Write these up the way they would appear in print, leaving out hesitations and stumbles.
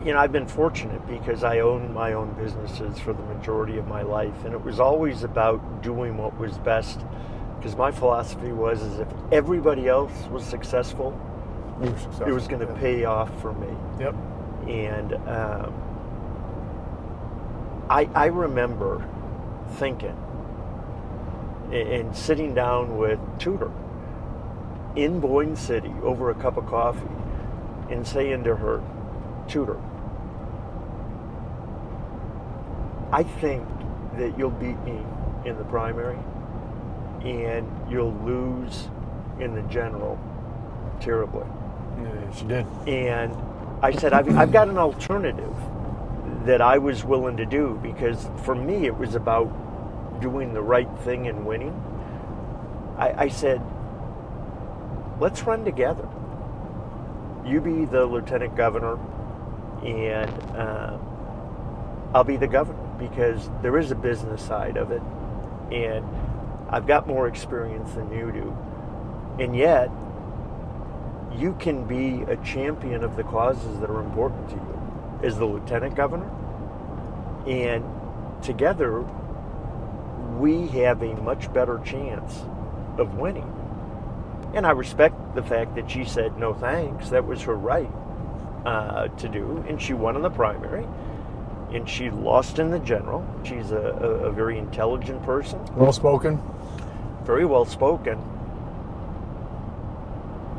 I've been fortunate because I own my own businesses for the majority of my life, and it was always about doing what was best. Because my philosophy was, is if everybody else was successful, You were successful. it was going to pay off for me. Yep. And I remember thinking and sitting down with Tudor in Boyne City over a cup of coffee and saying to her, Tudor, I think that you'll beat me in the primary and you'll lose in the general terribly. Yes, you did. And I said, I've got an alternative that I was willing to do, because for me it was about doing the right thing and winning. I said, let's run together. You be the lieutenant governor and I'll be the governor, because there is a business side of it and I've got more experience than you do. And yet, you can be a champion of the causes that are important to you as the lieutenant governor. And together, we have a much better chance of winning. And I respect the fact that she said no thanks. That was her right to do. And she won in the primary. And she lost in the general. She's a very intelligent person. Well spoken. Very well spoken.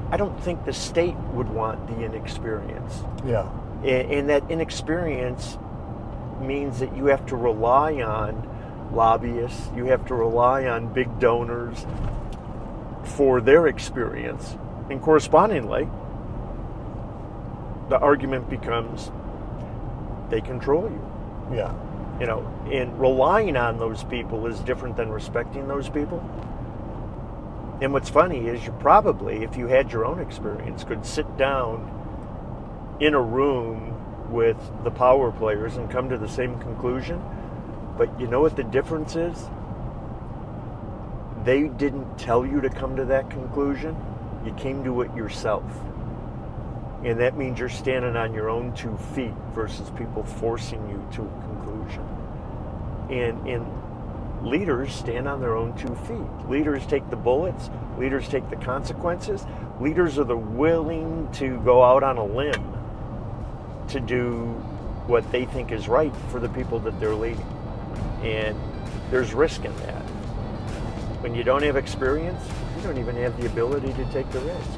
I don't think the state would want the inexperience. Yeah. And that inexperience means that you have to rely on lobbyists, you have to rely on big donors for their experience. And correspondingly, the argument becomes they control you. Yeah. And relying on those people is different than respecting those people. And what's funny is you probably, if you had your own experience, could sit down in a room with the power players and come to the same conclusion. But you know what the difference is? They didn't tell you to come to that conclusion. You came to it yourself. And that means you're standing on your own 2 feet versus people forcing you to a conclusion. And leaders stand on their own 2 feet. Leaders take the bullets. Leaders take the consequences. Leaders are the willing to go out on a limb to do what they think is right for the people that they're leading. And there's risk in that. When you don't have experience, you don't even have the ability to take the risk.